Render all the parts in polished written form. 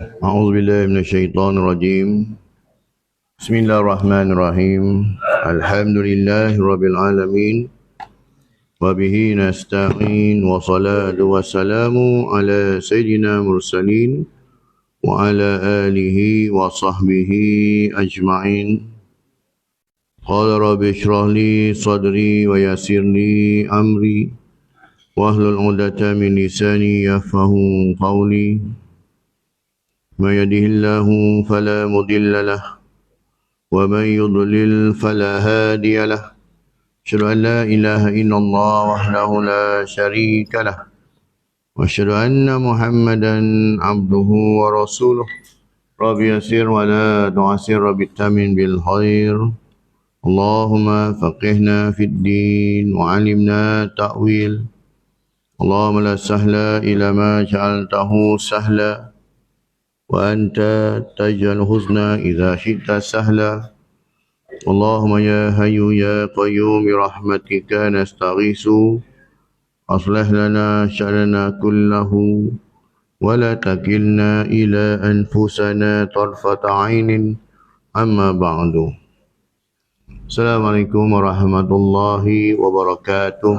أعوذ بالله من الشيطان الرجيم. بسم الله الرحمن الرحيم. الحمد لله رب العالمين وبه نستعين والصلاة والسلام على سيدنا المرسلين وعلى آله وصحبه أجمعين. قال رب اشرح لي صدري ويسر لي أمري واحلل عقدة من لساني يفقهوا قولي. من يهده الله فلا مضل له ومن يضلل فلا هادي له. أشهد أن لا إله إلا الله وحده لا شريك له وأشهد أن محمدا عبده ورسوله. رب يسر ولا تعسر بالتمن بالخير. اللهم فقهنا في الدين وعلمنا تأويل. اللهم لا سهل إلا ما جعلته سهلا وأنت تجعل الحزن إذا شئت سهلا. اللهم يا حي يا قيوم برحمتك نستغيث أصلح لنا شأننا كله ولا تكلنا إلى أنفسنا طرفة عين. أما بعد. Assalamualaikum warahmatullahi wabarakatuh.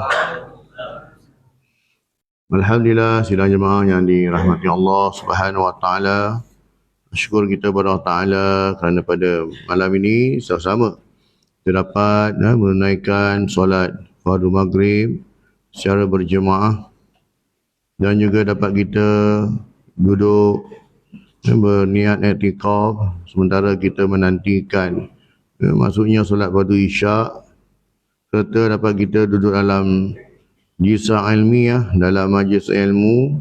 Alhamdulillah, sidang jemaah yang dirahmati Allah Subhanahu wa taala. Syukur kita kepada Allah Taala kerana pada malam ini sama-sama kita dapat menunaikan solat fardu maghrib secara berjemaah dan juga dapat kita duduk berniat i'tikaf sementara kita menantikan masuknya solat fardu isyak, serta dapat kita duduk dalam jilsah ilmiah, dalam majlis ilmu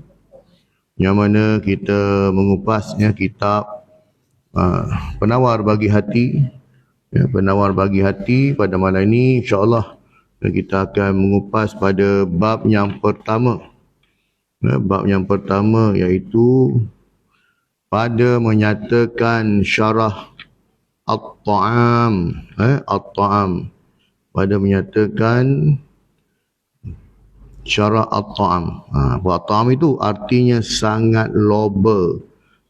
yang mana kita mengupas kitab penawar bagi hati. Penawar bagi hati pada malam ini insya-Allah kita akan mengupas pada bab yang pertama. Bab yang pertama iaitu pada menyatakan syarah at-ta'am. At-ta'am, pada menyatakan syarah at-ta'am. At-ta'am itu artinya sangat loba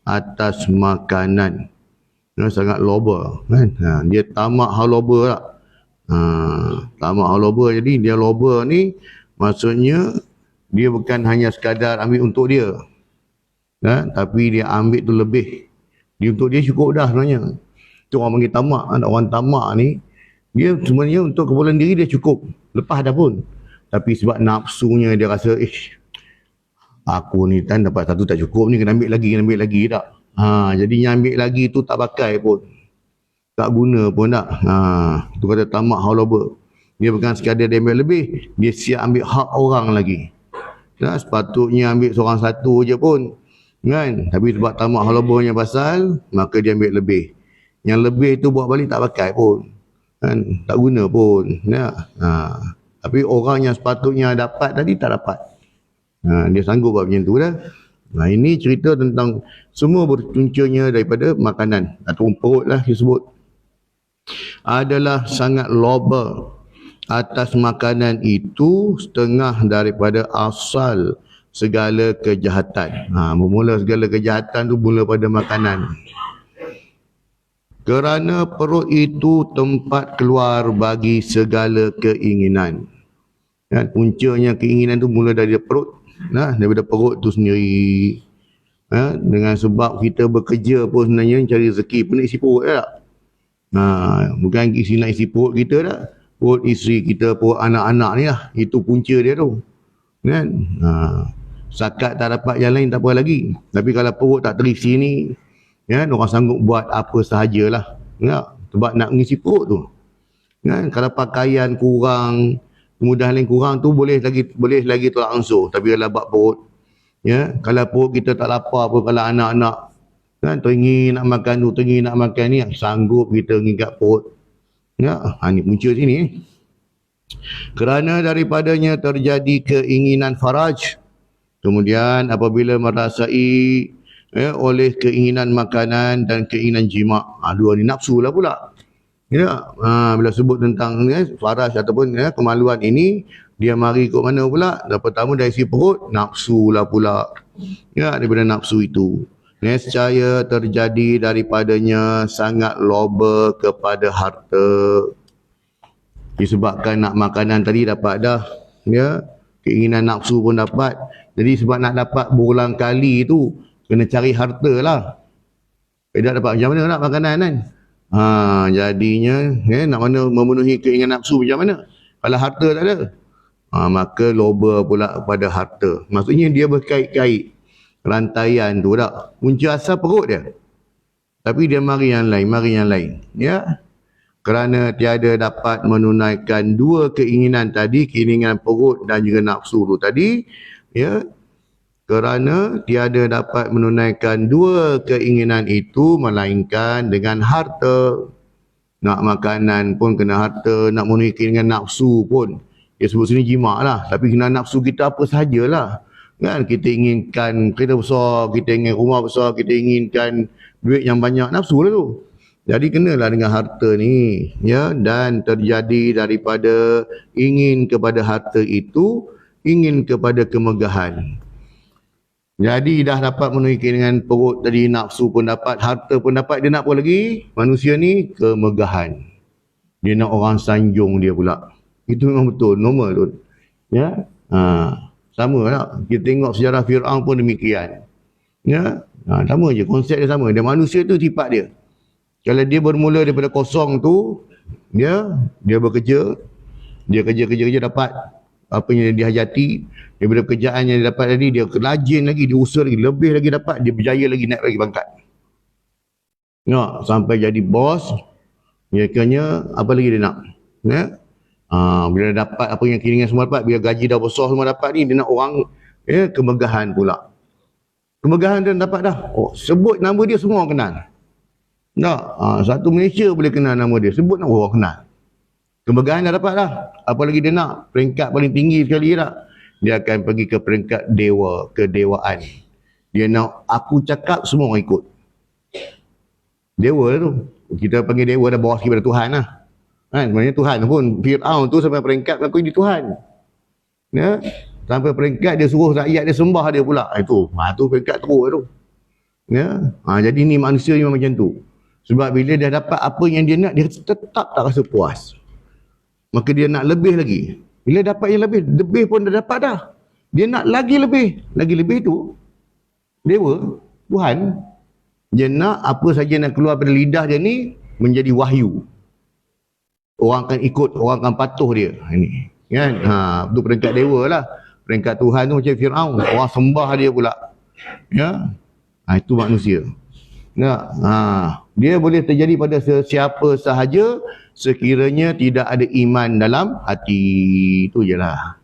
atas makanan. Sangat loba kan. Dia tamak hal loba tak? Tamak hal loba. Jadi dia loba ni maksudnya dia bukan hanya sekadar ambil untuk dia. Tapi dia ambil tu lebih. Dia untuk dia cukup dah sebenarnya. Itu orang panggil tamak. Orang tamak ni dia sebenarnya untuk keperluan diri dia cukup. Lepas dah pun. Tapi sebab nafsunya dia rasa, aku ni kan dapat satu tak cukup ni, kena ambil lagi tak. Jadinya ambil lagi tu tak pakai pun. Tak guna pun tak. Tu kata tamak haloba. Dia bukan sekadar dia ambil lebih, dia siap ambil hak orang lagi. Sepatutnya ambil seorang satu je pun. Kan? Tapi sebab tamak halobanya pasal, maka dia ambil lebih. Yang lebih tu buat balik tak pakai pun. Kan? Tak guna pun. Tapi orang yang sepatutnya dapat tadi tak dapat. Dia sanggup buat macam tu dah. Ini cerita tentang semua berpuncanya daripada makanan. Atau perut lah disebut. Adalah sangat loba atas makanan itu setengah daripada asal segala kejahatan. Bermula segala kejahatan tu mula pada makanan. Kerana perut itu tempat keluar bagi segala keinginan. Puncanya keinginan tu mula dari perut. Daripada perut tu sendiri. Dengan sebab kita bekerja pun sebenarnya cari rezeki pun nak isi perut tak? Bukan isi nak isi perut kita tak? Perut isteri kita, perut anak-anak ni lah. Itu punca dia tu. Kan? Sakat tak dapat yang lain tak apa lagi. Tapi kalau perut tak terisi ni, orang sanggup buat apa sahajalah. Sebab nak mengisi perut tu. Kalau pakaian kurang, kemudahan lain kurang tu boleh lagi tolak ansur. Tapi kalau bab perut, kalau perut kita tak lapar pun, kalau anak-anak teringin nak makan tu, teringin nak makan ni, sanggup kita ngikat perut. Ni punca sini. Kerana daripadanya terjadi keinginan faraj. Kemudian apabila merasai oleh keinginan makanan dan keinginan jima'. Dua ni nafsu lah pula. Bila sebut tentang faraj ataupun kemaluan ini, dia mari ke mana pula? Pertama dari si perut, nafsu lah pula. Daripada nafsu itu. nescaya terjadi daripadanya sangat loba kepada harta. Disebabkan nak makanan tadi dapat dah, ya, keinginan nafsu pun dapat. Jadi sebab nak dapat berulang kali tu kena cari harta lah. Tidak dapat macam mana nak makanan kan? Jadinya nak mana memenuhi keinginan nafsu macam mana kalau harta tak ada? Maka loba pula pada harta. Maksudnya dia berkait-kait rantaian tu tak. Punca asal perut dia, tapi dia mari yang lain, ya. Kerana tiada dapat menunaikan dua keinginan tadi, keinginan perut dan juga nafsu tu tadi, ya. Kerana tiada dapat menunaikan dua keinginan itu melainkan dengan harta. Nak makanan pun kena harta, nak memenuhi keinginan nafsu pun. Dia sebut sini jima lah, tapi kena nafsu kita apa sahajalah. Kan kita inginkan kereta besar, kita ingin rumah besar, kita inginkan duit yang banyak, nafsu lah tu. Jadi kenalah dengan harta ni, ya. Dan terjadi daripada ingin kepada harta itu, ingin kepada kemegahan. Jadi dah dapat memenuhi keinginan perut tadi, nafsu pun dapat, harta pun dapat. Dia nak apa lagi? Manusia ni kemegahan. Dia nak orang sanjung dia pula. Itu memang betul, normal tu, ya. Sama lah. Kita tengok sejarah Fir'aun pun demikian, ya. Sama je, konsep dia sama. Dia manusia tu sifat dia. Kalau dia bermula daripada kosong tu, dia bekerja, dia kerja dapat apa yang dia hajati. Daripada pekerjaan yang dia dapat tadi, dia rajin lagi, dia usaha lagi, lebih lagi dapat, dia berjaya lagi, naik lagi pangkat. Sampai jadi bos, kira-kiranya apa lagi dia nak, ya. Bila dapat apa yang kira semua dapat, bila gaji dah besar semua dapat ni, dia nak orang, ya, kemegahan pula. Kemegahan dia dapat dah. Sebut nama dia semua orang kenal. Satu Malaysia boleh kenal nama dia, sebut nama orang kenal. Kemegahan dah dapat dah. Apa lagi dia nak? Peringkat paling tinggi sekali tak? Dia akan pergi ke peringkat dewa, kedewaan. Dia nak aku cakap semua orang ikut. Dewa tu. Kita panggil dewa dah bawah sikit pada Tuhan lah. Kan? Sebenarnya Tuhan pun, Fir'aun tu sampai peringkat mengaku dia Tuhan. Ya? Sampai peringkat dia suruh rakyat dia sembah dia pula. Itu peringkat teruk tu. Ya? Jadi ni manusia memang macam tu. Sebab bila dia dapat apa yang dia nak, dia tetap tak rasa puas. Maka dia nak lebih lagi. Bila dapat yang lebih pun dah dapat dah. Dia nak lagi lebih. Lagi lebih tu, dewa, Tuhan, dia nak apa saja nak keluar pada lidah dia ni menjadi wahyu. Orang akan ikut, orang akan patuh dia. Ini, kan? Itu peringkat dewa lah. Peringkat Tuhan tu macam Fir'aun. Orang sembah dia pula. Ya? Itu manusia. Dia boleh terjadi pada sesiapa sahaja sekiranya tidak ada iman dalam hati. Itu je lah.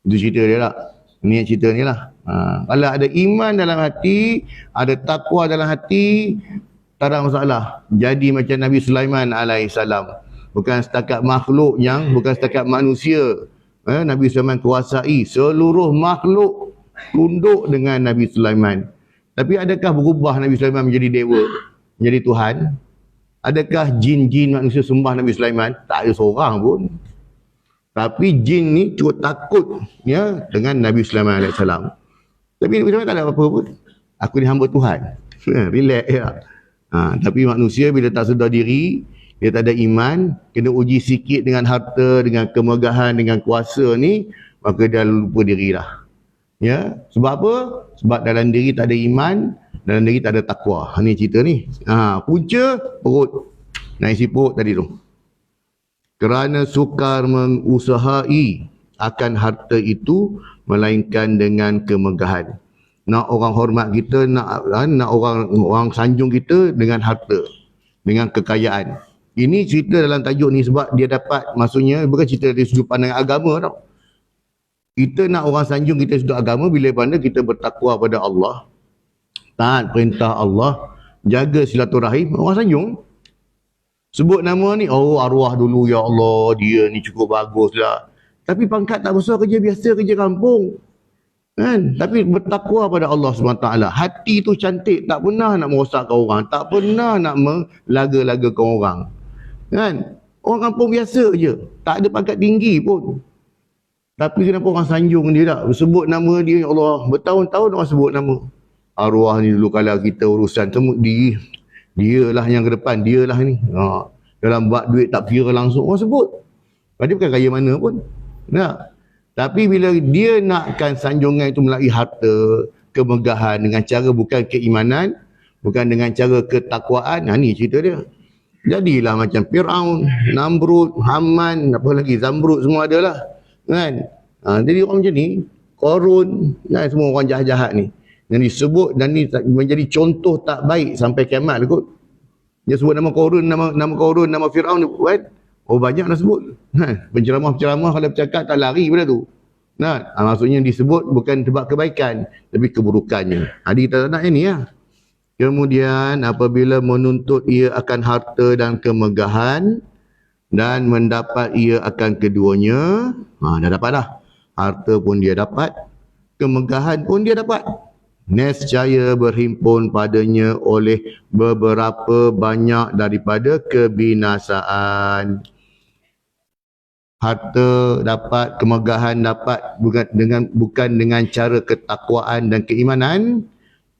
Itu cerita dia lah. Ini cerita ni lah. Kalau ada iman dalam hati, ada takwa dalam hati, tak ada masalah. Jadi macam Nabi Sulaiman alaihissalam. Bukan setakat makhluk bukan setakat manusia. Nabi Sulaiman kuasai seluruh makhluk tunduk dengan Nabi Sulaiman. Tapi adakah berubah Nabi Sulaiman menjadi dewa, menjadi Tuhan? Adakah jin-jin manusia sembah Nabi Sulaiman? Tak ada seorang pun. Tapi jin ni cukup takut, ya, dengan Nabi Sulaiman AS. Tapi Nabi Sulaiman tak ada apa-apa pun. Aku ni hamba Tuhan. Relax ya. Tapi manusia bila tak sedar diri, dia tak ada iman, kena uji sikit dengan harta, dengan kemegahan, dengan kuasa ni, maka dia lupa diri lah. Ya, sebab apa? Sebab dalam diri tak ada iman, dalam diri tak ada takwa. Ni cerita ni. Punca perut. Nak isi perut tadi tu. Kerana sukar mengusahai akan harta itu melainkan dengan kemegahan. Nak orang hormat kita, nak orang sanjung kita dengan harta, dengan kekayaan. Ini cerita dalam tajuk ni sebab dia dapat, maksudnya bukan cerita dari sudut pandang agama tau. Kita nak orang sanjung kita sudut agama bila mana kita bertakwa pada Allah, taat perintah Allah, jaga silaturahim, orang sanjung. Sebut nama ni, arwah dulu ya Allah, dia ni cukup bagus lah. Tapi pangkat tak besar, kerja biasa, kerja kampung. Kan? Tapi bertakwa pada Allah SWT. Hati tu cantik, tak pernah nak merosakkan orang, tak pernah nak melaga-lagakan orang. Kan? Orang kampung biasa je, tak ada pangkat tinggi pun. Tapi kenapa orang sanjung dia tak? Sebut nama dia, ya Allah, bertahun-tahun orang sebut nama. arwah ni dulu kalau kita urusan semua dia lah yang ke depan, dia lah ni. Dalam buat duit tak kira langsung orang sebut. Dia bukan kaya mana pun. Tapi bila dia nakkan sanjungan itu melalui harta, kemegahan dengan cara bukan keimanan, bukan dengan cara ketakwaan, ni cerita dia. Jadilah macam Firaun, Namrud, Haman, apa lagi, Zamrud, semua ada lah. Kan? Jadi orang macam ni, Korun, semua orang jahat-jahat ni. Yang disebut dan ni menjadi contoh tak baik sampai kiamat lah kot. Dia sebut nama Korun, nama Korun, nama Firaun ni, kan? Oh banyak dah sebut. Penceramah-penceramah kalau bercakap tak lari pada tu. Maksudnya disebut bukan sebab kebaikan, tapi keburukannya. Kita tak nak yang ni lah. Kemudian apabila menuntut ia akan harta dan kemegahan dan mendapat ia akan keduanya, dah dapat dah. Harta pun dia dapat, kemegahan pun dia dapat. Nescaya berhimpun padanya oleh beberapa banyak daripada kebinasaan. Harta dapat, kemegahan dapat bukan dengan cara ketakwaan dan keimanan,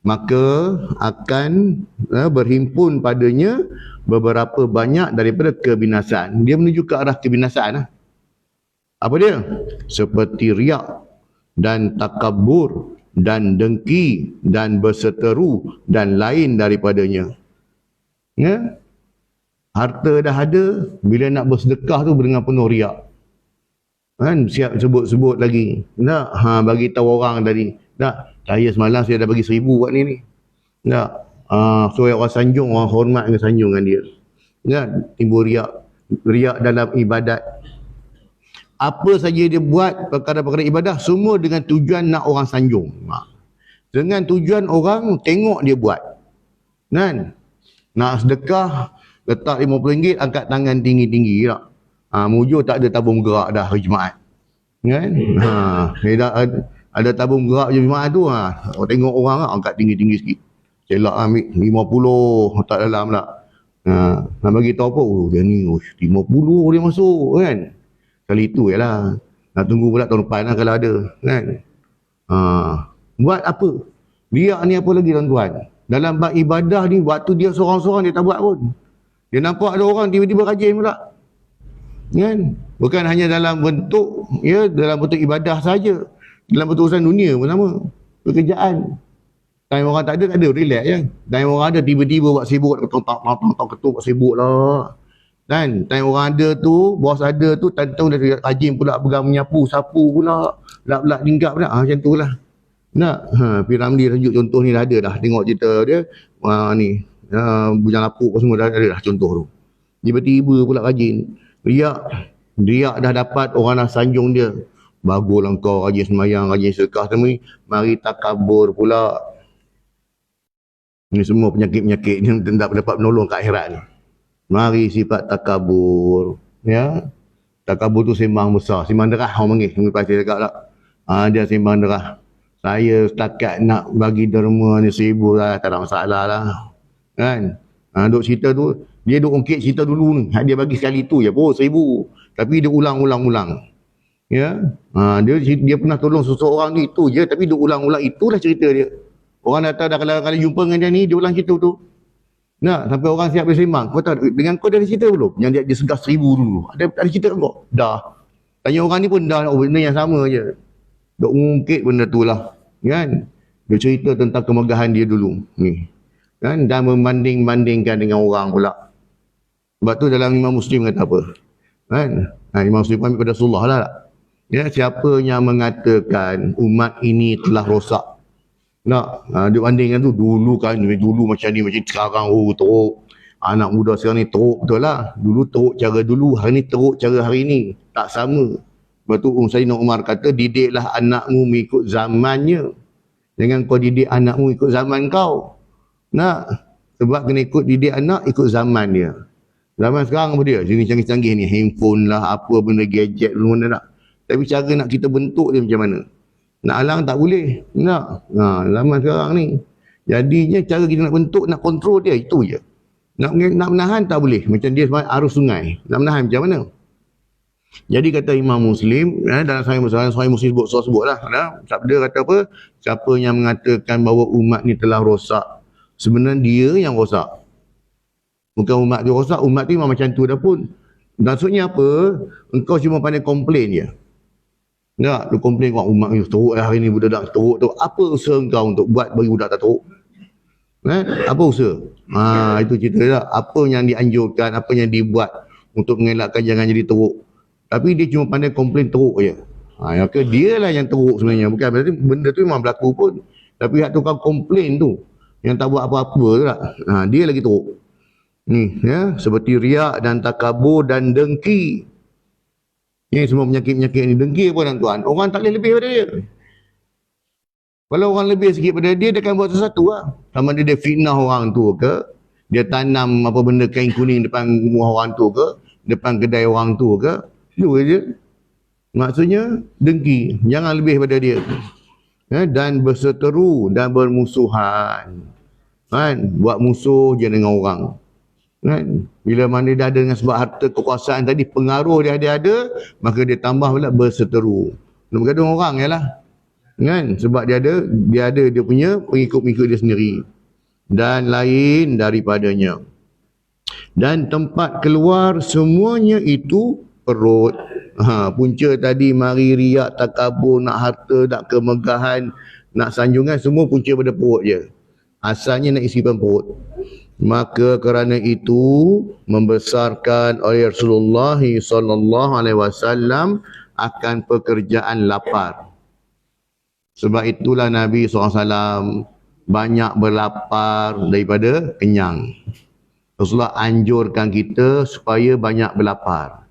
maka akan berhimpun padanya beberapa banyak daripada kebinasaan. Dia menuju ke arah kebinasaan. Apa dia? Seperti riak dan takabur dan dengki dan berseteru dan lain daripadanya. Harta dah ada, bila nak bersedekah tu dengan penuh riak. Siap sebut-sebut lagi. Bagi tahu orang tadi. Saya semalam saya dah bagi 1,000 buat ni. So orang sanjung, orang hormat dengan sanjungan dia. Timbul riak dalam ibadat. Apa saja dia buat perkara-perkara ibadah, semua dengan tujuan nak orang sanjung. Dengan tujuan orang tengok dia buat. Nak sedekah, letak RM50, angkat tangan tinggi-tinggi tak? Mujur tak ada tabung gerak dah hari Jumaat. Ada tabung gerak je Jumaat tu. Tengok orang angkat tinggi-tinggi sikit. Celak ambil 50, tak dalam tak. Nak bagi tahu apa? Dia ni 50 dia masuk kan. Kali itu je lah. Nak tunggu pula tahun depan lah kalau ada. Kan? Buat apa? Riak ni apa lagi tuan-tuan? Dalam bab ibadah ni, waktu dia seorang-seorang dia tak buat pun. Dia nampak ada orang tiba-tiba rajin pula. Kan? Bukan hanya dalam bentuk ibadah saja. Dalam bentuk urusan dunia pun sama. Pekerjaan. Time orang tak ada, relax je. Time orang ada, tiba-tiba buat sibuk, ketuk sibuk lah. Kan? Time orang ada tu, bos ada tu, tantang dia rajin pula pegang menyapu, sapu pula. Lap-lap tingkap pula. Macam tu lah. Piramli tunjuk contoh ni dah ada dah. Tengok cerita dia. Bujang lapuk semua dah ada dah contoh tu. Tiba-tiba pula rajin. Riak dah dapat, orang dah sanjung dia. Baguslah kau rajin semayang, rajin sedekah semua ni. Mari takabur pula. Ini semua penyakit-penyakit yang tak dapat menolong ke akhirat ni. Mari sifat takabur. Ya. Takabur tu sembang besar. Sembang derah orang panggil. Lepas saya cakap tak. Dia sembang derah. Saya setakat nak bagi derma ni 1,000 lah. Tak ada masalah lah. Kan? Duk cerita tu. Dia duk ungkit cerita dulu ni. Dia bagi sekali tu je pun 1,000. Tapi dia ulang-ulang. Ya. Dia pernah tolong seseorang ni itu je. Tapi dia ulang-ulang. Itulah cerita dia. Orang datang dah kalau jumpa dengan dia ni. Dia ulang cerita tu. Sampai orang siap bersembang. Kau tahu dengan kau dah ada cerita belum? Yang dia segar 1,000 dulu. Ada cerita kan kau? Dah. Tanya orang ni pun dah. Benda yang sama je. Duk ungkit benda tu lah. Kan? Dia cerita tentang kemegahan dia dulu. Ni. Kan? Dan membanding-bandingkan dengan orang pula. Sebab tu dalam Imam Muslim kata apa? Kan? Imam Muslim ambil pada Rasulullah lah. Ya, siapa yang mengatakan umat ini telah rosak. Dia bandingkan tu dulu kan, dulu macam ni, macam sekarang teruk. Anak muda sekarang ni teruk betul lah. Dulu teruk cara dulu, hari ni teruk cara hari ni. Tak sama. Sebab tu Sayyidina Umar kata, didiklah anakmu mengikut zamannya. Jangan kau didik anakmu ikut zaman kau. Sebab kena ikut didik anak, ikut zaman dia. Zaman sekarang apa dia? Jenis canggih-canggih ni, handphone lah, apa benda gadget, benda tak. Tapi cara nak kita bentuk dia macam mana? Nak halang tak boleh. Zaman sekarang ni. Jadinya cara kita nak bentuk, nak kontrol dia, itu je. Nak menahan tak boleh. Macam dia arus sungai. Nak menahan macam mana? Jadi kata Imam Muslim, dalam Sahih Muslim sebutlah, sabda kata apa? Siapa yang mengatakan bahawa umat ni telah rosak, sebenarnya dia yang rosak. Bukan umat tu rosak, umat tu memang macam tu dah pun. Maksudnya apa? Engkau cuma pandai komplain je. Tak, tu komplain kau umat ni teruk hari ni, budak teruk tu. Apa usaha engkau untuk buat bagi budak tak teruk? Apa usaha? Itu cerita tak? Apa yang dianjurkan, apa yang dibuat untuk mengelakkan jangan jadi teruk. Tapi dia cuma pandai komplain teruk je. Maka dia lah yang teruk sebenarnya. Bukan berarti benda tu memang berlaku pun. Tapi hak tu kau komplain tu, yang tak buat apa-apa tu tak? Dia lagi teruk. Ni, ya, seperti riak dan takabur dan dengki. Ni semua penyakit-penyakit ni. Dengki apa tuan? Orang tak boleh lebih daripada dia. Kalau orang lebih sikit daripada dia, dia akan buat sesuatu lah. Sama dia fitnah orang tu ke, dia tanam apa benda kain kuning depan rumah orang tu ke, depan kedai orang tu ke, dua je. Maksudnya dengki, jangan lebih daripada dia. Dan berseteru dan bermusuhan. Buat musuh je dengan orang. Bila mana dia ada dengan sebab harta kekuasaan tadi, pengaruh dia ada, maka dia tambah pula berseteru. Nak bergaduh orang je lah. Sebab dia ada dia punya pengikut-pengikut dia sendiri. Dan lain daripadanya. Dan tempat keluar semuanya itu perut. Punca tadi mari riak, takabur, nak harta, nak kemegahan, nak sanjungan, semua punca pada perut je. Asalnya nak isikan perut. Maka kerana itu membesarkan oleh Rasulullah SAW akan pekerjaan lapar. Sebab itulah Nabi SAW banyak berlapar daripada kenyang. Rasulullah anjurkan kita supaya banyak berlapar.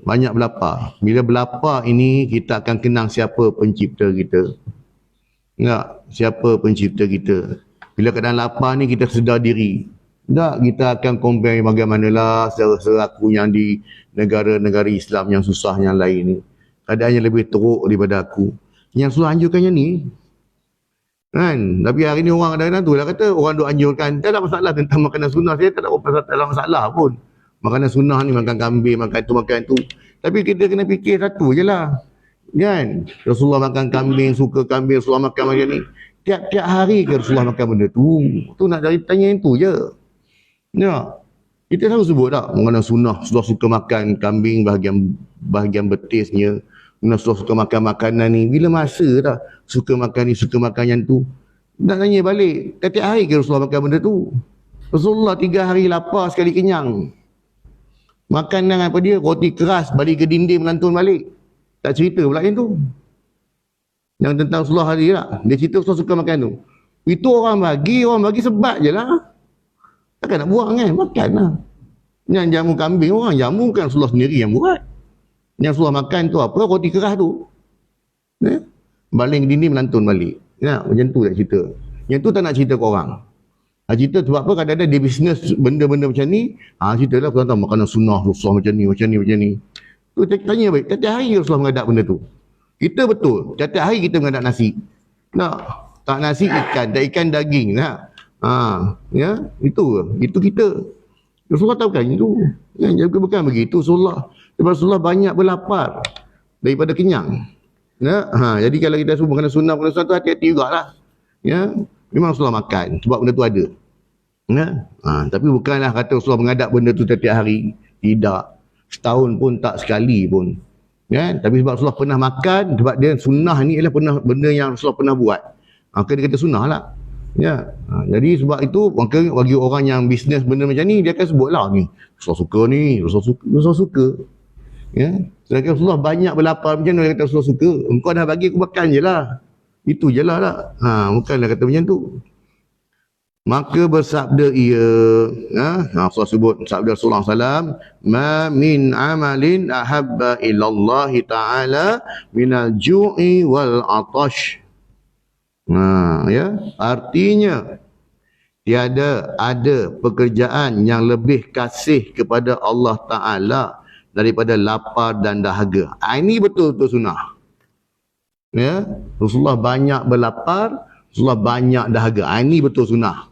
Banyak berlapar. Bila berlapar ini, kita akan kenang siapa pencipta kita. Siapa pencipta kita. Bila keadaan lapar ni, kita sedar diri. Kita akan compare bagaimanalah seraku yang di negara-negara Islam yang susah yang lain ni. Keadaannya lebih teruk daripada aku. Yang Rasulullah anjurkannya ni. Tapi hari ni orang kadang-kadang tu lah kata, orang duk anjurkan, tak ada masalah tentang makanan sunnah. Saya tak ada masalah pun. Makanan sunnah ni makan kambing, makan tu. Tapi kita kena fikir satu je lah. Rasulullah makan kambing, suka kambing, Rasulullah makan macam ni. Tiap-tiap hari ke Rasulullah makan benda tu? Tu nak tanya yang tu je. Kita selalu sebut tak, makanan sunnah, Rasulullah suka makan kambing bahagian betisnya. Rasulullah suka makan makanan ni. Bila masa tak suka makan ni, suka makan yang tu? Nak tanya balik, tiap-tiap hari ke Rasulullah makan benda tu? Rasulullah 3 hari lapar, sekali kenyang. Makan dengan apa dia? Roti keras, balik ke dinding melantun balik. Tak cerita pula yang tu. Yang tentang Rasulullah hari tak? Dia cerita Rasulullah suka makan tu. Itu orang bagi sebat je lah. Takkan nak buang kan? Makan lah. Yang jamu kambing, orang jamu kan Rasulullah sendiri yang buat. Yang Rasulullah makan tu apa? Roti keras tu. Balik ke dinding melantun balik. Macam tu tak cerita. Yang tu tak nak cerita ke orang. Cerita sebab apa? Kadang-kadang dia bisnes benda-benda macam ni. Cerita lah tuan-tuan makanan sunnah Rasulullah macam ni. Tu tanya baik. Tiap hari Rasulullah mengadap benda tu. Kita betul. Tiap hari kita mengadap nasi. Tak nasi ikan. Tak ikan daging. Itu kita. Rasulullah tahu kan itu. Bukan begitu Rasulullah. Rasulullah banyak berlapar daripada kenyang. Jadi kalau kita semua makanan sunnah tu hati-hati jugalah. Memang Rasulullah makan sebab benda tu ada. Tapi bukanlah kata Rasulullah mengadap benda tu setiap hari. Tidak. Setahun pun tak sekali pun. Tapi sebab Rasulullah pernah makan, sebab dia sunnah ni ialah benda yang Rasulullah pernah buat. Maka dia kata sunnah lah. Jadi sebab itu maka bagi orang yang bisnes benda macam ni, dia akan sebut lah ni Rasulullah suka ni, Rasulullah suka. Sedangkan Rasulullah banyak berlapar macam mana dia kata Rasulullah suka. Engkau dah bagi aku makan je lah. Itu je lah tak. Bukanlah kata macam tu. Maka bersabda ia, Rasulullah sebut sabda Rasulullah SAW, ma min amalin ahabba ilallahi ta'ala minal ju'i wal atash. Artinya tiada ada pekerjaan yang lebih kasih kepada Allah Ta'ala daripada lapar dan dahaga. Ini betul-betul sunnah. Rasulullah banyak berlapar, Rasulullah banyak dahaga. Ini betul sunnah.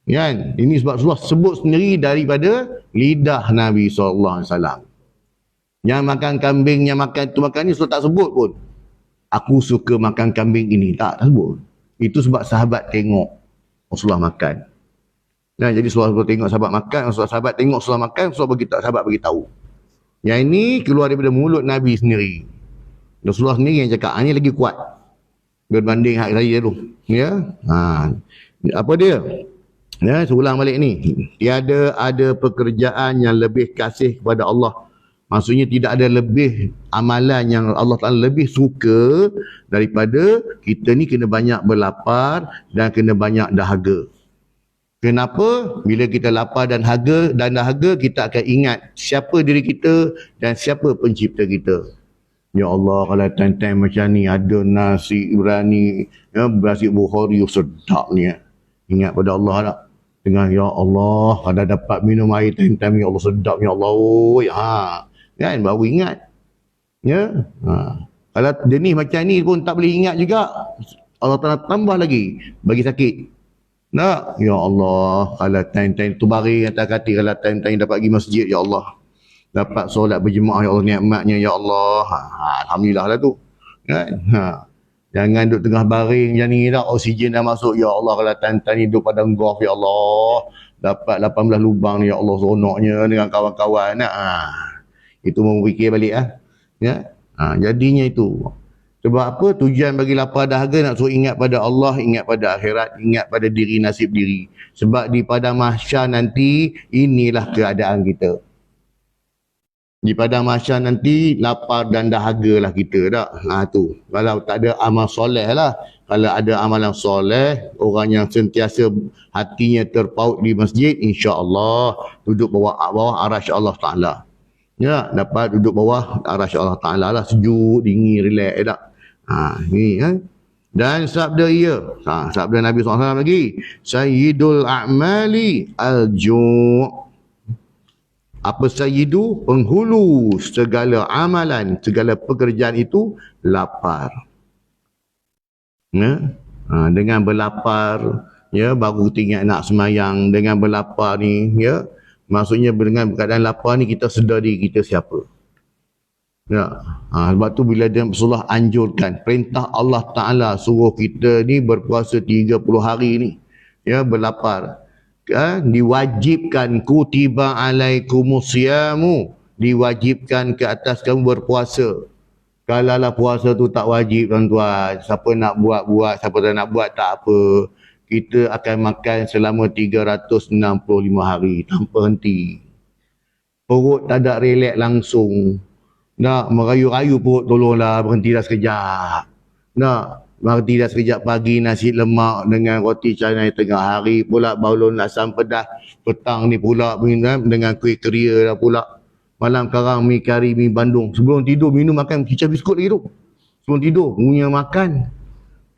Ini sebab Rasulullah sebut sendiri daripada lidah Nabi SAW. Yang makan kambing, yang makan tu makan ni, Rasulullah tak sebut pun. Aku suka makan kambing ini. Tak sebut. Itu sebab sahabat tengok Rasulullah makan. Nah, jadi Rasulullah tengok sahabat makan, sahabat tengok Rasulullah makan, sahabat bagi tahu. Yang ini keluar daripada mulut Nabi sendiri. Rasulullah sendiri yang cakap, ini lagi kuat berbanding hak saya tu. Ya. Apa dia? Ya, saya ulang balik ni. Tiada ada pekerjaan yang lebih kasih kepada Allah. Maksudnya tidak ada lebih amalan yang Allah Ta'ala lebih suka daripada kita ni kena banyak berlapar dan kena banyak dahaga. Kenapa? Bila kita lapar dan dahaga, kita akan ingat siapa diri kita dan siapa pencipta kita. Ya Allah, kalau time-time macam ni ada nasi Ibrani, ya, nasi Bukhari, sedap ni. Ingat pada Allah tak? Dengan ya Allah, kalau dapat minum air time-time, ya Allah sedap, ya Allah. Oh, ya. Kan, baru ingat. Ya. Kalau jenis macam ni pun tak boleh ingat juga. Allah Ta'ala tambah lagi bagi sakit. Nak, ya Allah, kalau time-time tu baring atas katil, kalau time-time dapat pergi masjid, ya Allah, dapat solat berjemaah, ya Allah, nikmatnya, ya Allah. Alhamdulillah lah tu. Kan? Jangan duduk tengah baring macam ni dah, oksigen dah masuk, ya Allah, kalau time-time ni duduk padang golf, ya Allah, dapat 18 lubang ni, ya Allah, seronoknya dengan kawan-kawan. Itu memfikir balik ya. Jadinya itu. Sebab apa? Tujuan bagi lapar dahaga nak suruh ingat pada Allah, ingat pada akhirat, ingat pada diri, nasib diri. Sebab di padang mahsyar nanti, inilah keadaan kita. Di padang mahsyar nanti, lapar dan dahaga lah kita tak? Tu. Kalau tak ada amal soleh lah. Kalau ada amalan soleh, orang yang sentiasa hatinya terpaut di masjid, insya-Allah duduk bawah arasy Allah Ta'ala. Ya, dapat duduk bawah arasy Allah Ta'ala lah, sejuk, dingin, relax tak? Ni dan sabda sabda Nabi SAW lagi, Sayyidul a'mali al-ju'. Apa sayyidu? Penghulu segala amalan, segala pekerjaan itu lapar. Ya? Dengan berlapar, ya, baru tinggal nak semayang. Dengan berlapar ni, ya, maksudnya dengan keadaan lapar ni kita sedar diri kita siapa. Ya. Sebab tu bila Rasulullah anjurkan, perintah Allah Ta'ala suruh kita ni berpuasa 30 hari ni, ya, berlapar. Diwajibkan, kutiba alaikumusyamu, diwajibkan ke atas kamu berpuasa. Kalaulah puasa tu tak wajib, tuan-tuan, siapa nak buat, siapa tak nak buat tak apa. Kita akan makan selama 365 hari tanpa henti. Perut tak ada relax langsung. Nak merayu-rayu perut, tolonglah berhenti dah sekejap. Nak berhenti dah sekejap, pagi nasi lemak dengan roti canai, tengah hari pula baulun asam pedas, petang ni pula dengan kuih keria dah pula. Malam karang mi kari, mi bandung. Sebelum tidur minum makan cicah biskut lagi tu. Sebelum tidur punya makan.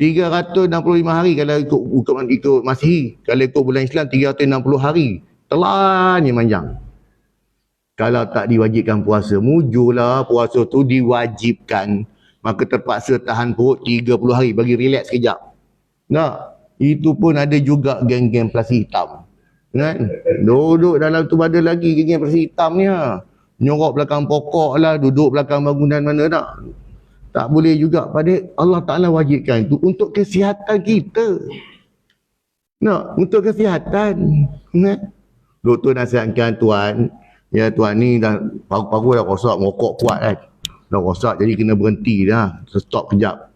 365 hari kalau ikut Masihi. Kalau ikut bulan Islam 360 hari. Telannya manjang. Kalau tak diwajibkan puasa, mujurlah puasa tu diwajibkan. Maka terpaksa tahan perut 30 hari bagi relax sekejap. Nah, itu pun ada juga geng-geng plastik hitam. Kan? Duduk dalam tu ada lagi geng-geng plastik hitam ni. Nyorok belakang pokok lah, duduk belakang bangunan mana tak. Tak boleh juga. Pada Allah Ta'ala wajibkan itu untuk kesihatan kita. Nah, untuk kesihatan. Nah, doktor nasihatkan tuan, ya tuan ni dah paru-paru dah rosak, merokok kuat kan. Dah rosak jadi kena berhenti dah. Stop kejap.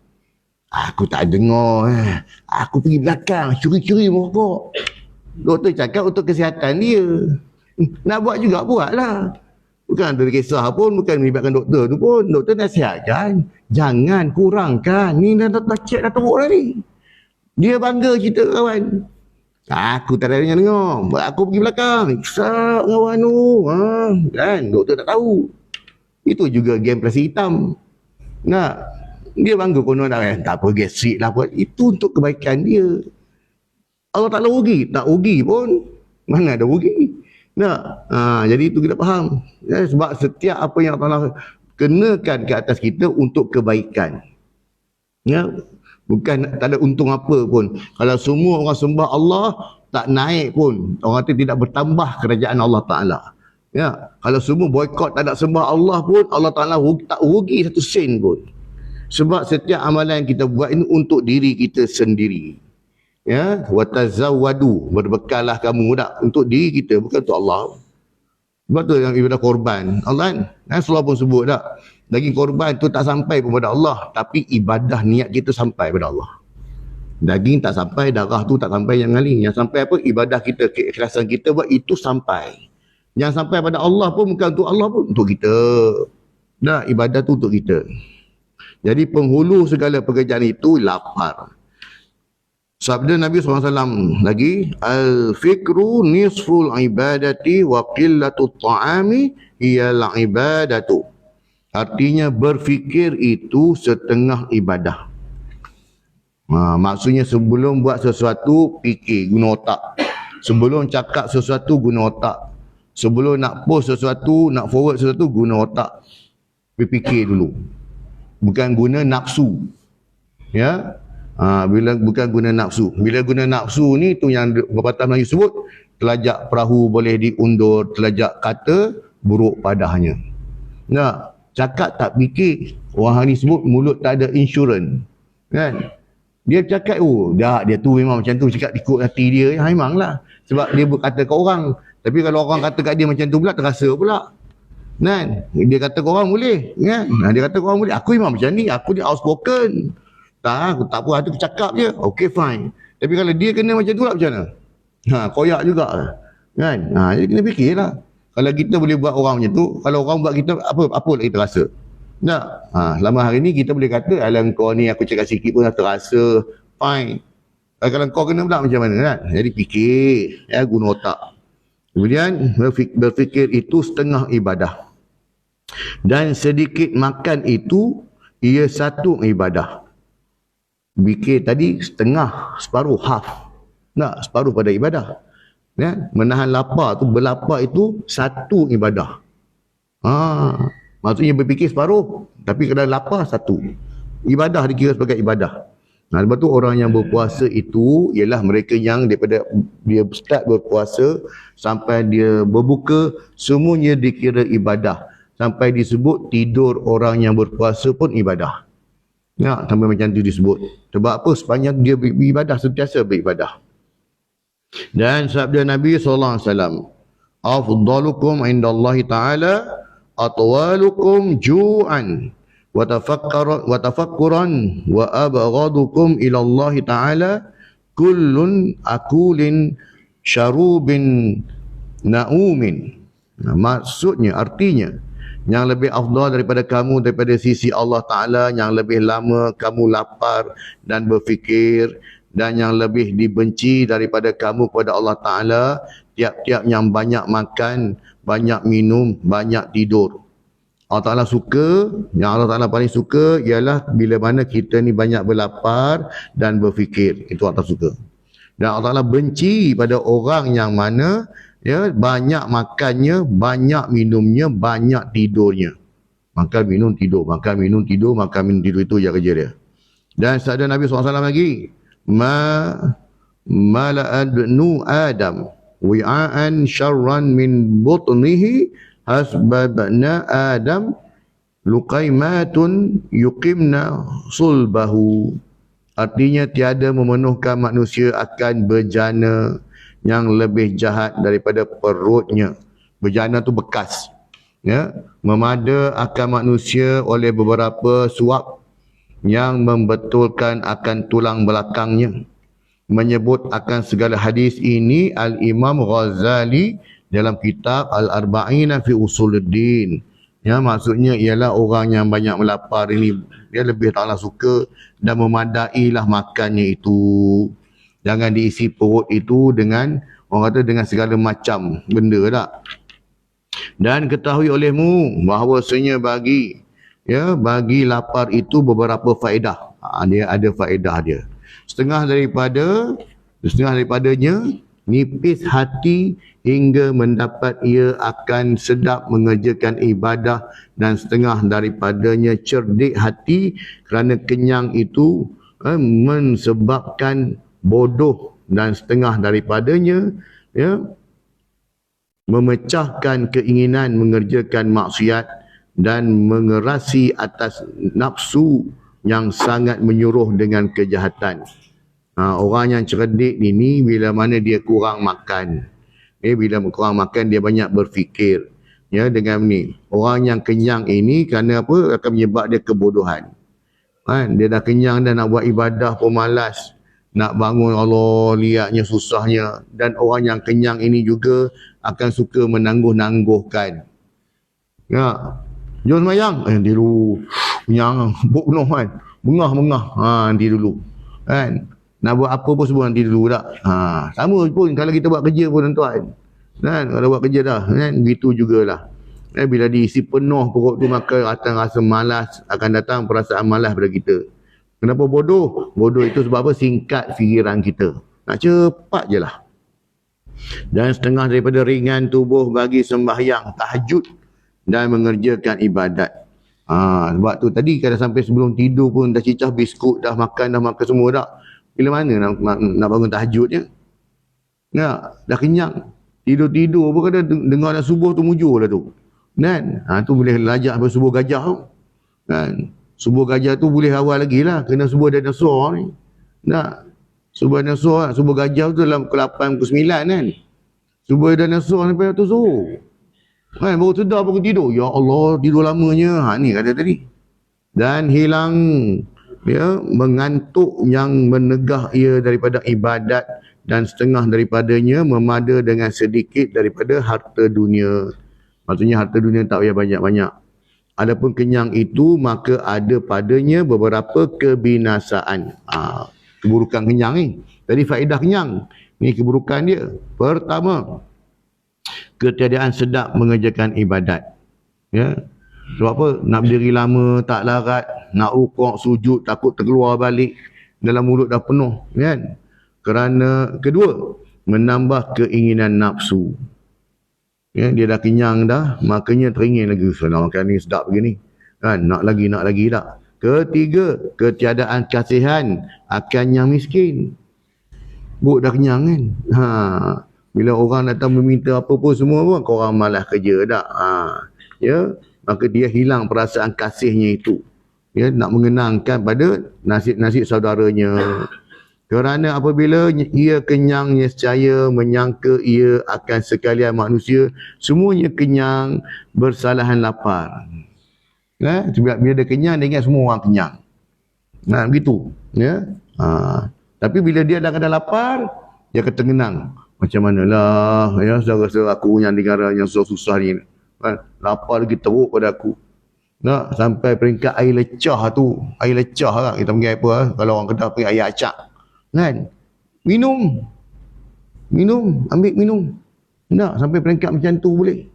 Aku tak dengar. Aku pergi belakang, curi-curi merokok. Doktor cakap untuk kesihatan dia. Nak buat juga buatlah. Bukan ada kisah pun, bukan melibatkan doktor tu pun. Doktor nasihatkan, jangan kurangkan. Ni dah cek dah teruk dah ni. Dia bangga cerita kawan. Aku tak ada yang dengar. Aku pergi belakang. Isak kawan tu. Kan, doktor tak tahu. Itu juga game plastik hitam. Nak, dia bangga konon dah kan. Tak apa, gastrik lah buat. Itu untuk kebaikan dia. Allah tak rugi. Tak rugi pun. Mana ada rugi. Nah, jadi itu kita faham. Ya, sebab setiap apa yang Allah kenakan ke atas kita untuk kebaikan. Ya, bukan tak ada untung apa pun. Kalau semua orang sembah Allah, tak naik pun. Orang itu tidak bertambah kerajaan Allah Ta'ala. Ya, kalau semua boykot tak nak sembah Allah pun, Allah Ta'ala tak rugi satu sen pun. Sebab setiap amalan yang kita buat ini untuk diri kita sendiri. Ya, watazawwadu, berbekallah kamu tak untuk diri kita, bukan untuk Allah. Sebab tu yang ibadah korban Allah kan Rasulullah pun sebut tak, daging korban tu tak sampai pun pada Allah, tapi ibadah niat kita sampai pada Allah. Daging tak sampai, darah tu tak sampai yang mengalir. Yang sampai apa? Ibadah kita, keikhlasan kita buat itu sampai. Yang sampai pada Allah pun bukan untuk Allah pun, untuk kita. Dah, ibadah tu untuk kita. Jadi penghulu segala pekerjaan itu lapar. Sabda Nabi SAW lagi, al-fikru nisful ibadati wa qillatu ta'ami iyal ibadatu. Artinya berfikir itu setengah ibadah. Maksudnya sebelum buat sesuatu, fikir, guna otak. Sebelum cakap sesuatu, guna otak. Sebelum nak post sesuatu, nak forward sesuatu, guna otak. Berfikir dulu. Bukan guna nafsu. Ya. Bila bukan guna nafsu. Bila guna nafsu ni, tu yang pepatah Melayu sebut, telajak perahu boleh diundur, telajak kata buruk padahnya. Nah, cakap tak fikir. Orang ni sebut mulut tak ada insurans. Kan? Dia cakap, dia tu memang macam tu, cakap ikut hati dia. Ya, memanglah. Sebab dia berkata ke orang. Tapi kalau orang kata kat dia macam tu pula, terasa pula. Kan? Dia kata ke orang boleh. Kan? Dia kata ke orang boleh. Aku memang macam ni. Aku dia outspoken. Tak apa, aku cakap je. Okay, fine. Tapi kalau dia kena macam tu lah, macam mana? Koyak juga. Kan? Jadi kena fikirlah. Kalau kita boleh buat orang macam tu, kalau orang buat kita, apa lah kita rasa? Tak? Selama hari ni kita boleh kata, alam kau ni aku cakap sikit pun dah terasa. Fine. Kalau kau kena pula macam mana kan? Jadi fikir. Ya, guna otak. Kemudian berfikir itu setengah ibadah. Dan sedikit makan itu, ia satu ibadah. Fikir tadi setengah, separuh, half. Tak, separuh pada ibadah. Ya? Menahan lapar tu, berlapar itu satu ibadah. Maksudnya berfikir separuh, tapi kalau lapar satu. Ibadah dikira sebagai ibadah. Sebab tu orang yang berpuasa itu ialah mereka yang daripada dia start berpuasa sampai dia berbuka, semuanya dikira ibadah. Sampai disebut tidur orang yang berpuasa pun ibadah. Ya, sampai macam tu disebut. Sebab apa? Sepanjang dia beribadah, sentiasa beribadah. Dan sabda Nabi SAW, afdalukum indallahi ta'ala atwalukum ju'an wa tafakkuran wa abghadukum ilallahi ta'ala kullun akulin syarubin na'umin. Maksudnya, artinya, yang lebih afdal daripada kamu daripada sisi Allah Ta'ala, yang lebih lama kamu lapar dan berfikir, dan yang lebih dibenci daripada kamu kepada Allah Ta'ala, tiap-tiap yang banyak makan, banyak minum, banyak tidur. Allah Ta'ala suka, yang Allah Ta'ala paling suka ialah bila mana kita ni banyak berlapar dan berfikir. Itu Allah Ta'ala suka. Dan Allah Ta'ala benci pada orang yang mana ya, banyak makannya, banyak minumnya, banyak tidurnya. Makan, minum, tidur. Makan, minum, tidur. Makan, minum, tidur. Itu je kerja dia. Dan sabda Nabi SAW lagi, mala'adnu Adam wi'aan syarran min butnihi hasbabna Adam luqaimatun yuqimna sulbahu. Artinya tiada memenuhkan manusia akan bejana yang lebih jahat daripada perutnya. Bejana tu bekas. Ya, memada akan manusia oleh beberapa suap yang membetulkan akan tulang belakangnya. Menyebut akan segala hadis ini Al-Imam Ghazali dalam kitab Al-Arba'ina fi Usuluddin. Ya, maksudnya ialah orang yang banyak melapar ini, dia lebih taklah suka dan memadailah makannya itu. Jangan diisi perut itu dengan, orang kata, dengan segala macam benda tak. Dan ketahui olehmu bahawasanya bagi lapar itu beberapa faedah. Dia ada faedah dia. Setengah daripadanya nipis hati hingga mendapat ia akan sedap mengerjakan ibadah, dan setengah daripadanya cerdik hati kerana kenyang itu menyebabkan bodoh, dan setengah daripadanya memecahkan keinginan mengerjakan maksiat dan mengerasi atas nafsu yang sangat menyuruh dengan kejahatan. Orang yang cerdik ini bila mana dia kurang makan. Bila kurang makan dia banyak berfikir. Ya, dengan ni. Orang yang kenyang ini kerana apa? Akan menyebab dia kebodohan. Dia dah kenyang dan nak buat ibadah pun malas. Nak bangun Allah lihatnya susahnya. Dan orang yang kenyang ini juga akan suka menangguh-nangguhkan. Ya. Jom semayang. Nanti dulu. Kenyang. Buk penuh kan. Bengah-bengah. Nanti dulu. Kan. Nak buat apa pun semua nanti dulu tak. Sama pun kalau kita buat kerja pun tuan. Kan. Kalau buat kerja dah. Kan. Begitu jugalah. Bila diisi penuh perut tu maka akan rasa malas. Akan datang perasaan malas pada kita. Kenapa bodoh? Bodoh itu sebab apa? Singkat fikiran kita. Nak cepat je lah. Dan setengah daripada ringan tubuh bagi sembahyang tahajud dan mengerjakan ibadat. Sebab tu tadi kalau sampai sebelum tidur pun dah cicah biskut, dah makan semua dah. Bila mana nak bangun tahajudnya? Ya, dah kenyang. Tidur-tidur pun kadang dengar dah subuh tu mujur lah tu. Kan? Tu boleh lajak sampai subuh gajah tu. Kan? Subuh gajah tu boleh awal lagi lah. Kena subuh dinosaur ni. Nak? Subuh dinosaur, subuh gajah tu dalam pukul 8, pukul 9 kan. Subuh dinosaur ni pada tu suruh. Kan? Baru sedar pukul tidur. Ya Allah, tidur lamanya. Ni kata tadi. Dan hilang mengantuk yang menegah ia daripada ibadat dan setengah daripadanya memada dengan sedikit daripada harta dunia. Maksudnya harta dunia tak payah banyak-banyak. Adapun kenyang itu maka ada padanya beberapa kebinasaan. Keburukan kenyang ni. Tadi faedah kenyang. Ni keburukan dia. Pertama, ketiadaan sedap mengerjakan ibadat. Ya. Sebab apa? Nak berdiri lama, tak larat. Nak rukuk, sujud, takut terkeluar balik. Dalam mulut dah penuh. Kan? Kerana, kedua, menambah keinginan nafsu. Ya, dia dah kenyang dah, makanya teringin lagi. Nak makan ni sedap begini. Kan? Nak lagi tak? Ketiga, ketiadaan kasihan akan yang miskin. Buk dah kenyang kan? Bila orang datang meminta apa pun semua pun, korang malas kerja tak? Ya, maka dia hilang perasaan kasihnya itu. Ya, nak mengenangkan pada nasib-nasib saudaranya. Kerana apabila ia kenyang, nescaya menyangka ia akan sekalian manusia, semuanya kenyang, bersalahan lapar. Sebab bila dia kenyang, dia ingat semua orang kenyang. Begitu. Ya. Tapi bila dia dah kena lapar, dia akan tengenang. Macam manalah, ya, saudara-saudara aku yang negara yang susah-susah ni. Lapar lagi teruk pada aku. Sampai peringkat air lecah tu. Air lecah lah. Kita panggil apa? Kalau orang Kedah panggil air acak. Kan? Minum. Ambil minum. Sampai peringkat macam tu boleh.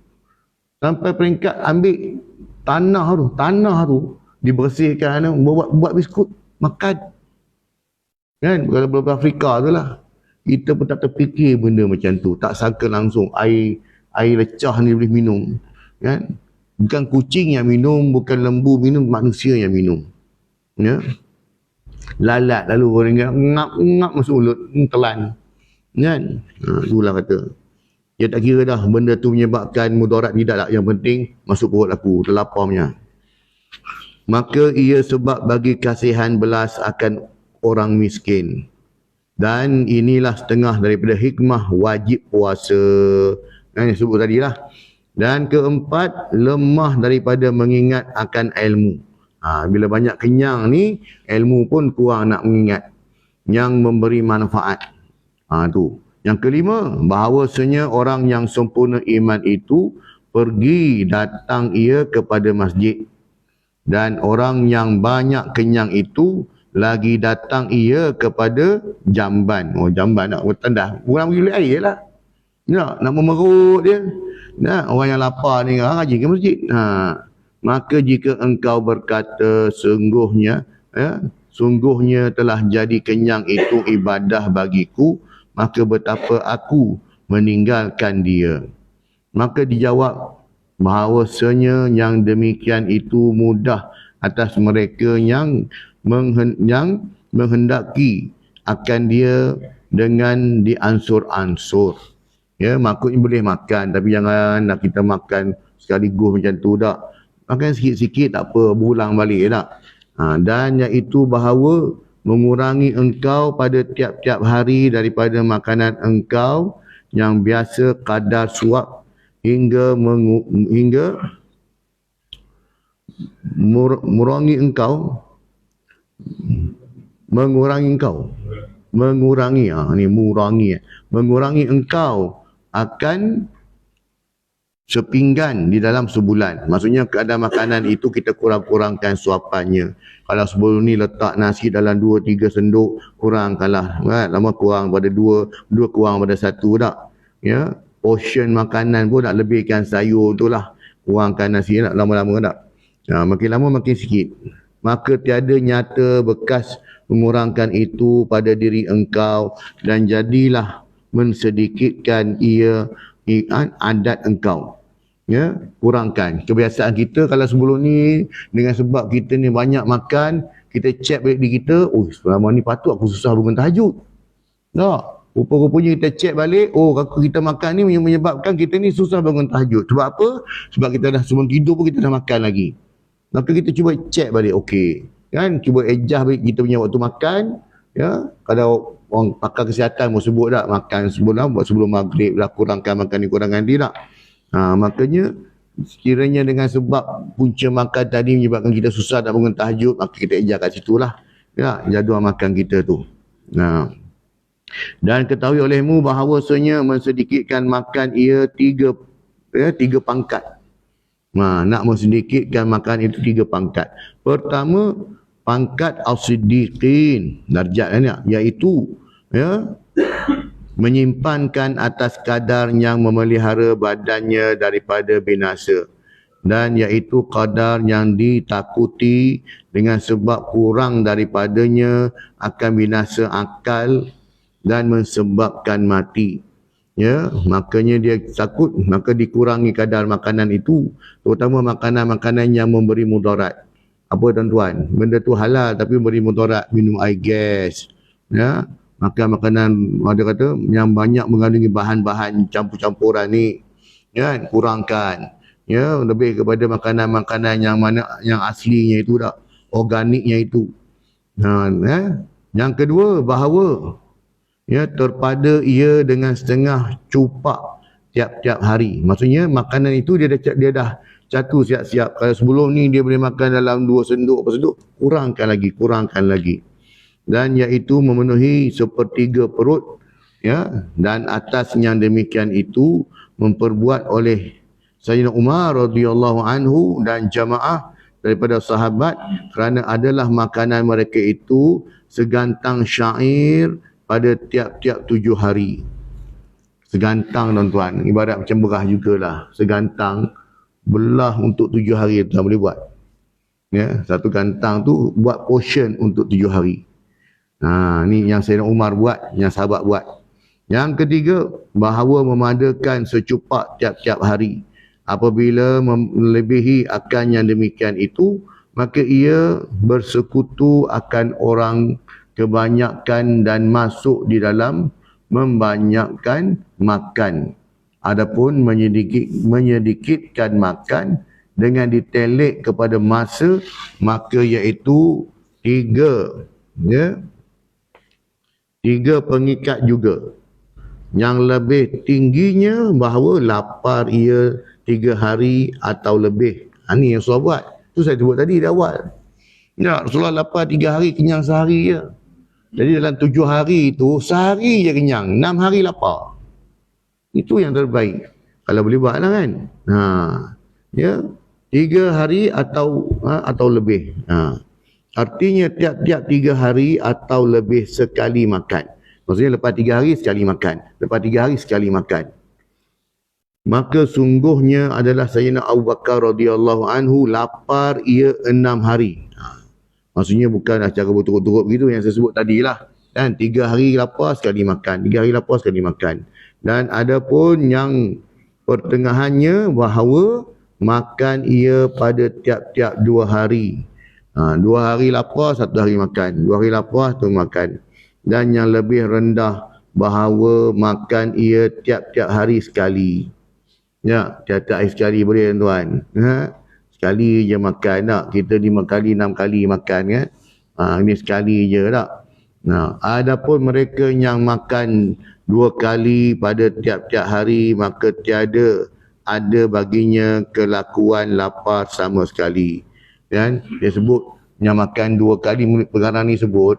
Sampai peringkat ambil tanah tu dibersihkan, buat biskut, makan. Kan? Kalau beberapa Afrika tu lah. Kita pun tak terfikir benda macam tu. Tak sangka langsung air lecah ni boleh minum. Kan? Bukan kucing yang minum, bukan lembu minum, manusia yang minum. Ya? Lalat lalu orang ingat ngap masuk mulut, telan. Kan? Itulah kata. Dia tak kira dah benda tu menyebabkan mudarat tidak lah. Yang penting masuk perut aku, terlaparnya. Maka ia sebab bagi kasihan belas akan orang miskin. Dan inilah setengah daripada hikmah wajib puasa. Yang sebut tadi lah. Dan keempat, lemah daripada mengingat akan ilmu. Bila banyak kenyang ni, ilmu pun kurang nak mengingat. Yang memberi manfaat. Tu. Yang kelima, bahawasanya orang yang sempurna iman itu pergi datang ia kepada masjid. Dan orang yang banyak kenyang itu lagi datang ia kepada jamban. Jamban nak bertandah. Orang pergi beli air lah. Nak memerut dia. Orang yang lapar ni rajin ke masjid. Maka jika engkau berkata sungguhnya telah jadi kenyang itu ibadah bagiku, maka betapa aku meninggalkan dia. Maka dijawab bahawasanya yang demikian itu mudah atas mereka yang menghendaki akan dia dengan diansur-ansur. Ya, makutnya boleh makan, tapi jangan nak kita makan sekaligus macam tu tak. Makan sikit-sikit tak apa, berulang balik tak. Dan iaitu bahawa mengurangi engkau pada tiap-tiap hari daripada makanan engkau yang biasa kadar suap hingga mengurangi engkau mengurangi engkau akan sepinggan di dalam sebulan. Maksudnya kadar makanan itu kita kurang-kurangkan suapannya. Kalau sebelum ni letak nasi dalam 2-3 senduk, kurangkanlah, kan? Lama kurang pada 2 kurang pada 1 tak. Ya, portion makanan pun nak lebihkan sayur tu lah. Kurangkan nasi nak lama-lama tak. Makin lama makin sikit. Maka tiada nyata bekas mengurangkan itu pada diri engkau, dan jadilah mensedikitkan ia adat engkau. Ya, kurangkan. Kebiasaan kita kalau sebelum ni, dengan sebab kita ni banyak makan, kita check balik diri kita, selama ni patut aku susah bangun tahajud. Tak? Rupa-rupanya kita check balik, kalau kita makan ni menyebabkan kita ni susah bangun tahajud. Sebab apa? Sebab kita dah sebelum tidur pun kita dah makan lagi. Maka kita cuba check balik, okey. Kan? Cuba adjust balik kita punya waktu makan. Ya, kalau orang pakar kesihatan pun sebut tak, makan sebelum maghrib lah, kurangkan makan ni, kurangkan ni tak. Makanya sekiranya dengan sebab punca makan tadi menyebabkan kita susah nak bangun tahajud, maka kita adjust kat situ lah. Ya, jadual makan kita tu. Dan ketahui olehmu bahawasanya mensedikitkan makan ia tiga pangkat. Nak mensedikitkan makan itu 3 pangkat. Pertama, pangkat as-siddiqin, darjat iaitu menyimpankan atas kadar yang memelihara badannya daripada binasa, dan iaitu kadar yang ditakuti dengan sebab kurang daripadanya akan binasa akal dan menyebabkan mati. Ya, makanya dia takut, maka dikurangi kadar makanan itu, terutama makanan-makanan yang memberi mudarat. Apa tuan-tuan? Benda tu halal tapi beri mudarat, minum air gas. Ya, makan makanan ada kata yang banyak mengandungi bahan-bahan campur-campuran ni. Ya, kurangkan. Ya, lebih kepada makanan-makanan yang mana yang aslinya itu dah, organiknya itu. Yang kedua, bahawa terpada ia dengan setengah cupak tiap-tiap hari. Maksudnya makanan itu dia dah catur siap-siap. Kalau sebelum ni dia boleh makan dalam 2 senduk, kurangkan lagi. Dan iaitu memenuhi 1/3 perut, ya, dan atas yang demikian itu memperbuat oleh Sayyidina Umar radhiyallahu anhu dan jamaah daripada sahabat, kerana adalah makanan mereka itu segantang syair pada tiap-tiap 7 hari. Segantang tuan-tuan, ibarat macam berah jugalah. Segantang belah untuk 7 hari tuan boleh buat. Ya, satu gantang tu buat portion untuk 7 hari. Ni yang Sayyidina Umar buat, yang sahabat buat. Yang ketiga, bahawa memadakan secupak tiap-tiap hari. Apabila melebihi akan yang demikian itu, maka ia bersekutu akan orang kebanyakan dan masuk di dalam membanyakkan makan. Adapun menyedikitkan makan dengan ditelik kepada masa, maka iaitu 3 pengikat juga. Yang lebih tingginya bahawa lapar ia 3 hari atau lebih. Ini yang Rasulullah buat. Itu saya sebut tadi di awal. Ya, Rasulullah lapar 3 hari, kenyang sehari je. Jadi dalam 7 hari itu, sehari je kenyang, 6 hari lapar. Itu yang terbaik. Kalau boleh buat lah kan. 3 hari atau lebih. Artinya tiap-tiap 3 hari atau lebih sekali makan. Maksudnya lepas 3 hari sekali makan. Lepas 3 hari sekali makan. Maka sungguhnya adalah Sayyidina Abu Bakar radhiyallahu anhu lapar ia 6 hari. Maksudnya bukan secara berturut-turut begitu yang saya sebut tadi lah. Dan 3 hari lapar sekali makan. 3 hari lapar sekali makan. Dan ada pun yang pertengahannya bahawa makan ia pada tiap-tiap 2 hari. 2 hari lapar, 1 hari makan. 2 hari lapar, 1 makan. Dan yang lebih rendah bahawa makan ia tiap-tiap hari sekali. Ya, tiap-tiap hari sekali boleh tuan. Sekali je makan tak? Kita 5 kali, 6 kali makan kan? Ini sekali je tak? Adapun mereka yang makan 2 kali pada tiap-tiap hari, maka tiada ada baginya kelakuan lapar sama sekali. Kan? Dia sebut yang makan 2 kali, pengarang ni sebut,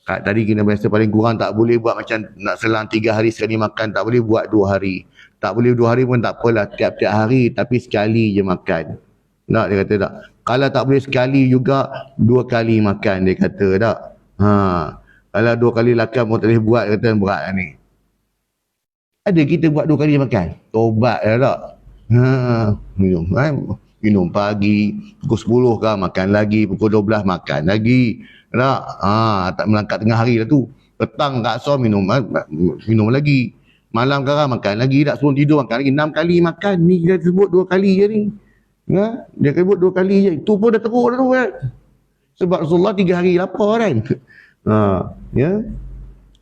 tadi kita biasa paling kurang tak boleh buat macam nak selang 3 hari sekali makan, tak boleh buat 2 hari. Tak boleh 2 hari pun tak apalah, tiap-tiap hari tapi sekali je makan. Tak, dia kata tak. Kalau tak boleh sekali juga, 2 kali makan, dia kata tak. Kalau 2 kali makan pun tak boleh buat, kata berat lah ni. Ada kita buat 2 kali makan? Tobat lah tak. Minum pagi, pukul 10 kan makan lagi, pukul 12 makan lagi. Tak? Tak melangkah tengah hari lah tu. Petang kat asar minum lagi. Malam sekarang makan lagi, tak sebelum tidur makan lagi. 6 kali makan. Ni dia sebut 2 kali je ni. Dia sebut 2 kali je. Itu pun dah teruk dah tu kan. Sebab Rasulullah 3 hari lapar kan. Ya.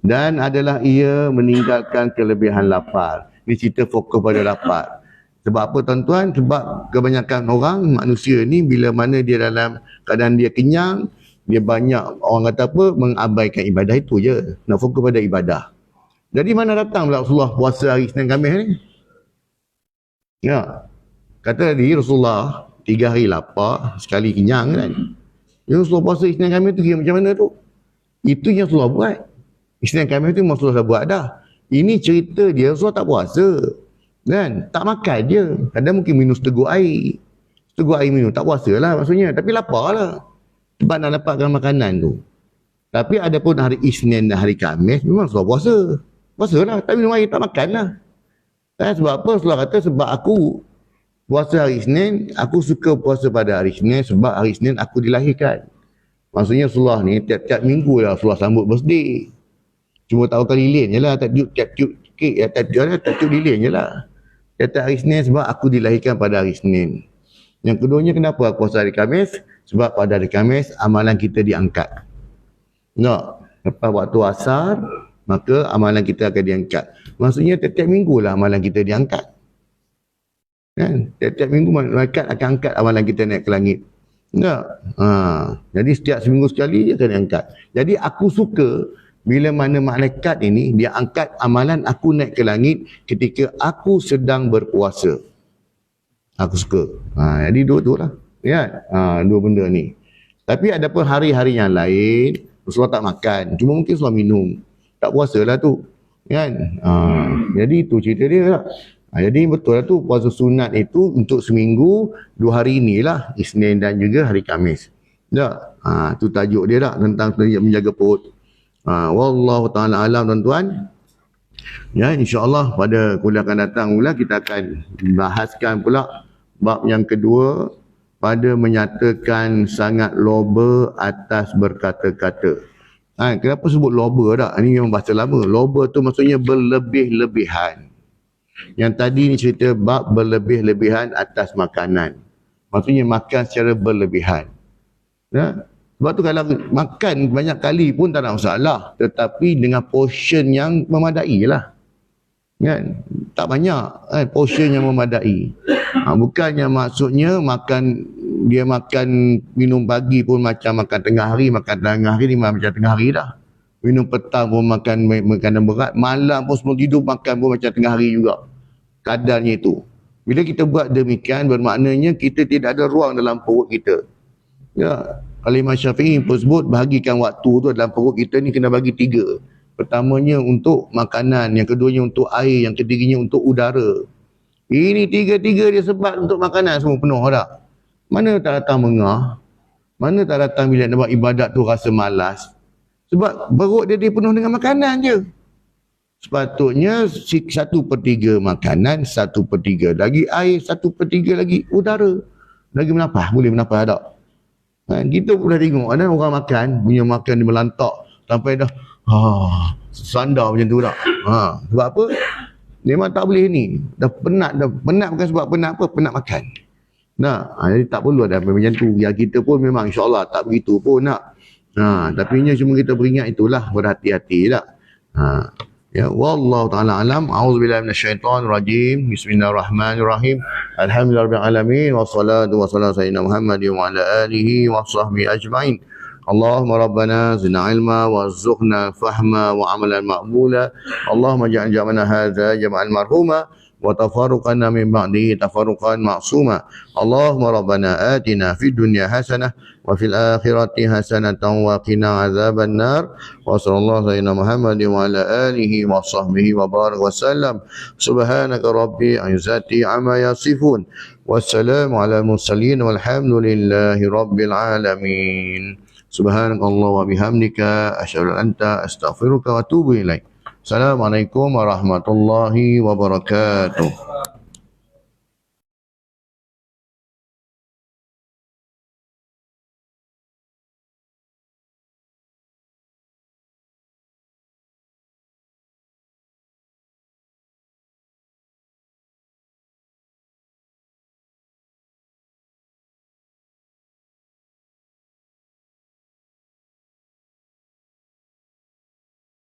Dan adalah ia meninggalkan kelebihan lapar. Ni cerita fokus pada lapar. Sebab apa tuan-tuan? Sebab kebanyakan orang, manusia ni bila mana dia dalam keadaan dia kenyang, dia banyak, orang kata apa, mengabaikan ibadah itu je. Nak fokus pada ibadah. Jadi mana datang pula Rasulullah puasa hari Isnin Khamis ni? Ya. Kata tadi Rasulullah 3 hari lapar, sekali kenyang kan. Yang Rasulullah puasa Isnin Khamis tu macam mana tu? Itu yang Rasulullah buat. Isnin Khamis tu Rasulullah dah buat dah. Ini cerita dia Rasulullah tak puasa. Kan? Tak makan je. Kadang mungkin minum seteguk air. Seteguk air minum. Tak puasa lah maksudnya. Tapi lapar lah. Sebab nak dapatkan makanan tu. Tapi ada pun hari Isnin dan hari Khamis memang Rasulullah puasa. Puasa lah. Tak minum air, tak makan lah. Sebab apa? Rasulullah kata sebab aku puasa hari Isnin, aku suka puasa pada hari Isnin sebab hari Isnin aku dilahirkan. Maksudnya Rasulullah ni tiap-tiap minggu lah Rasulullah sambut birthday. Cuma tahu kali lilin je lah. Tak tiup kek, tak tiup lilin je lah. Tiap-tiap hari Isnin sebab aku dilahirkan pada hari Isnin. Yang keduanya kenapa aku puasa hari Khamis? Sebab pada hari Khamis amalan kita diangkat. Tak? Lepas waktu asar, maka amalan kita akan diangkat. Maksudnya tiap-tiap minggu lah amalan kita diangkat. Kan? Tiap-tiap minggu malaikat akan angkat amalan kita naik ke langit. Tak? Jadi setiap seminggu sekali dia akan diangkat. Jadi aku suka bila mana malaikat ini dia angkat amalan aku naik ke langit ketika aku sedang berpuasa. Aku suka. Jadi dua tu lah. Ya? Dua benda ni. Tapi ada pun hari-hari yang lain Rasulullah tak makan. Cuma mungkin Rasulullah minum. Tak puasa lah tu. Kan? Jadi itu cerita dia lah. Jadi betul lah tu puasa sunat itu untuk seminggu 2 hari inilah, Isnin dan juga hari Khamis. Tak? Tu tajuk dia tak tentang menjaga perut. Wallahu ta'ala alam tuan-tuan. Ya, insya-Allah pada kuliah akan datang pula kita akan bahaskan pula bab yang kedua pada menyatakan sangat loba atas berkata-kata. Kenapa sebut loba tak? Ini memang bahasa lama. Loba tu maksudnya berlebih-lebihan. Yang tadi ni cerita bab berlebih-lebihan atas makanan. Maksudnya makan secara berlebihan. Ya? Sebab tu kalau makan banyak kali pun tak ada masalah. Tetapi dengan portion yang memadai lah. Kan? Tak banyak portion yang memadai. Bukannya maksudnya dia makan minum pagi pun macam makan tengah hari. Makan tengah hari ni macam tengah hari dah. Minum petang pun makan makanan berat. Malam pun sebelum tidur makan pun macam tengah hari juga. Kadarnya itu. Bila kita buat demikian bermaknanya kita tidak ada ruang dalam perut kita. Ya. Kalau Imam Syafi'i pun sebut bahagikan waktu tu dalam perut kita ni kena bagi 3. Pertamanya untuk makanan, yang keduanya untuk air, yang ketiganya untuk udara. Ini 3 dia sebab untuk makanan semua penuh tak? Mana tak datang mengah? Mana tak datang bila nak buat ibadat tu rasa malas? Sebab perut dia penuh dengan makanan je. Sepatutnya 1/3 makanan, 1/3 lagi air, 1/3 lagi udara. Lagi menapah, boleh menapah tak? Kita pun dah tengok ada orang makan, punya makan dia melantak sampai dah sandar macam tu tak? Sebab apa? Memang tak boleh ni. Dah penat bukan sebab penat apa? Penat makan. Jadi tak perlu ada macam tu. Ya kita pun memang insya-Allah tak begitu pun nak. Tapi cuma kita beringat itulah berhati-hati tak. Ya, wallahu taala alam. A'udzubillahi minasyaitonir rajim. Bismillahirrahmanirrahim. Alhamdulillahirabbil alamin wassalatu wassalamu ala sayyidina Muhammadin wa ala alihi wa sahbihi ajmain. Allahumma rabbana zidna ilma warzuqna fahma wa amalan maqbula. Allahumma ja'al jam'ana hadza jam'an marhuma wa tafarruqana min ba'dihi tafarruqan ma'suma. Allahumma rabbana atina fid dunya hasanah wa fil akhirati hasanatan wa qina adzaban nar. Wa sallallahu sayyidina Muhammadin wa ala alihi wa sahbihi wa barik wa sallam. Subhanaka rabbi izzati amma yasifun. Wassalamu ala mursalin walhamdulillahi rabbil alamin. Subhanakallah wa bihamdika asyhadu an anta astaghfiruka wa atubu ilaik. Assalamualaikum warahmatullahi wabarakatuh.